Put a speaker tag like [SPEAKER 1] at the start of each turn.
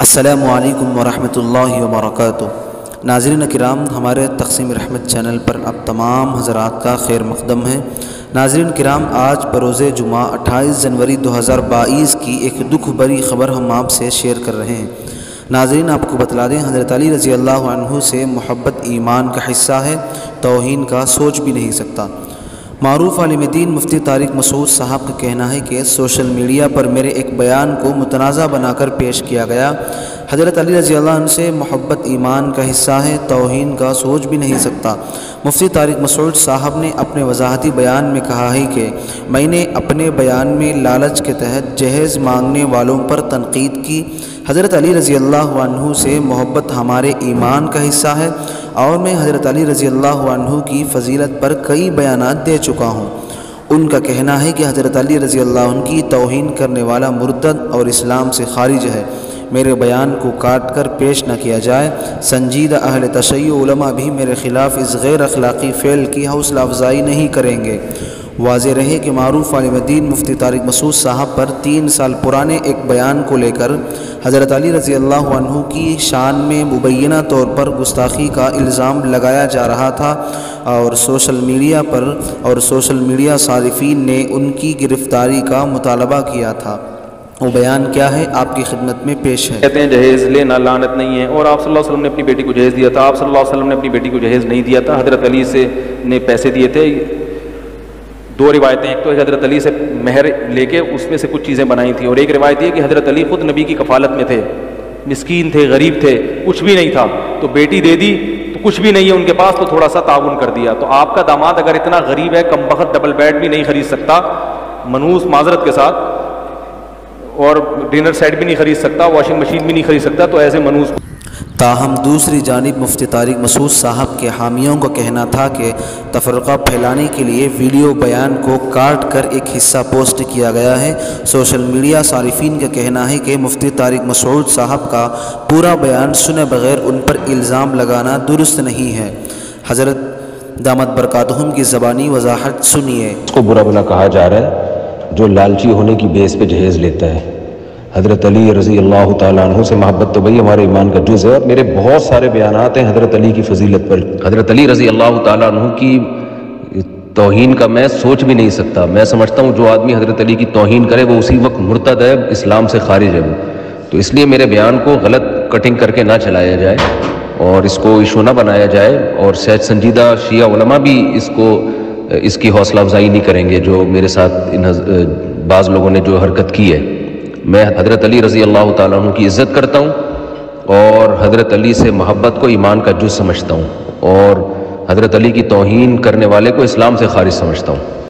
[SPEAKER 1] السلام علیکم ورحمۃ اللہ وبرکاتہ۔ ناظرین کرام، ہمارے تقسیم رحمت چینل پر اب تمام حضرات کا خیر مقدم ہے۔ ناظرین کرام، آج بروز جمعہ 28 جنوری 2022 کی ایک دکھ بھری خبر ہم آپ سے شیئر کر رہے ہیں۔ ناظرین، آپ کو بتلا دیں، حضرت علی رضی اللہ عنہ سے محبت ایمان کا حصہ ہے، توہین کا سوچ بھی نہیں سکتا۔ معروف عالم دین مفتی طارق مسعود صاحب کا کہنا ہے کہ سوشل میڈیا پر میرے ایک بیان کو متنازع بنا کر پیش کیا گیا۔ حضرت علی رضی اللہ عنہ سے محبت ایمان کا حصہ ہے، توہین کا سوچ بھی نہیں سکتا۔ مفتی طارق مسعود صاحب نے اپنے وضاحتی بیان میں کہا ہے کہ میں نے اپنے بیان میں لالچ کے تحت جہیز مانگنے والوں پر تنقید کی۔ حضرت علی رضی اللہ عنہ سے محبت ہمارے ایمان کا حصہ ہے، اور میں حضرت علی رضی اللہ عنہ کی فضیلت پر کئی بیانات دے چکا ہوں۔ ان کا کہنا ہے کہ حضرت علی رضی اللہ عنہ کی توہین کرنے والا مرتد اور اسلام سے خارج ہے۔ میرے بیان کو کاٹ کر پیش نہ کیا جائے۔ سنجیدہ اہل تشیع علماء بھی میرے خلاف اس غیر اخلاقی فعل کی حوصلہ افزائی نہیں کریں گے۔ واضح رہے کہ معروف عالم دین مفتی طارق مسعود صاحب پر 3 سال پرانے ایک بیان کو لے کر حضرت علی رضی اللہ عنہ کی شان میں مبینہ طور پر گستاخی کا الزام لگایا جا رہا تھا، اور سوشل میڈیا صارفین نے ان کی گرفتاری کا مطالبہ کیا تھا۔ وہ بیان کیا ہے، آپ کی خدمت میں پیش ہے۔
[SPEAKER 2] کہتے ہیں جہیز لینا لعنت نہیں ہے، اور آپ صلی اللہ علیہ وسلم نے اپنی بیٹی کو جہیز دیا تھا۔ آپ صلی اللہ علیہ وسلم نے اپنی بیٹی کو جہیز نہیں دیا تھا، حضرت علی سے نے پیسے دیے تھے۔ 2 روایتیں، ایک تو حضرت علی سے مہر لے کے اس میں سے کچھ چیزیں بنائی تھیں، اور ایک روایت یہ کہ حضرت علی خود نبی کی کفالت میں تھے، مسکین تھے، غریب تھے، کچھ بھی نہیں تھا، تو بیٹی دے دی تو کچھ بھی نہیں ہے ان کے پاس، تو تھوڑا سا تعاون کر دیا۔ تو آپ کا داماد اگر اتنا غریب ہے، کم بخت ڈبل بیڈ بھی نہیں خرید سکتا، منحوس معذرت کے ساتھ، اور ڈنر سیٹ بھی نہیں خرید سکتا، واشنگ مشین بھی نہیں خرید سکتا، تو ایسے منحوس۔
[SPEAKER 1] تاہم دوسری جانب مفتی طارق مسعود صاحب کے حامیوں کا کہنا تھا کہ تفرقہ پھیلانے کے لیے ویڈیو بیان کو کاٹ کر ایک حصہ پوسٹ کیا گیا ہے۔ سوشل میڈیا صارفین کا کہنا ہے کہ مفتی طارق مسعود صاحب کا پورا بیان سنے بغیر ان پر الزام لگانا درست نہیں ہے۔ حضرت دامت برکاتہم کی زبانی وضاحت سنیے۔
[SPEAKER 3] اس کو برا بلا کہا جا رہا ہے جو لالچی ہونے کی بیس پہ جہیز لیتا ہے۔ حضرت علی رضی اللہ تعالیٰ عنہ سے محبت تو بھئی ہمارے ایمان کا جز ہے، اور میرے بہت سارے بیانات ہیں حضرت علی کی فضیلت پر۔ حضرت علی رضی اللہ تعالیٰ عنہ کی توہین کا میں سوچ بھی نہیں سکتا۔ میں سمجھتا ہوں جو آدمی حضرت علی کی توہین کرے وہ اسی وقت مرتد ہے، اسلام سے خارج ہے وہ۔ تو اس لیے میرے بیان کو غلط کٹنگ کر کے نہ چلایا جائے، اور اس کو ایشو نہ بنایا جائے، اور سید سنجیدہ شیعہ علماء بھی اس کی حوصلہ افزائی نہیں کریں گے جو میرے ساتھ بعض لوگوں نے جو حرکت کی ہے۔ میں حضرت علی رضی اللہ تعالیٰ عنہ کی عزت کرتا ہوں، اور حضرت علی سے محبت کو ایمان کا جز سمجھتا ہوں، اور حضرت علی کی توہین کرنے والے کو اسلام سے خارج سمجھتا ہوں۔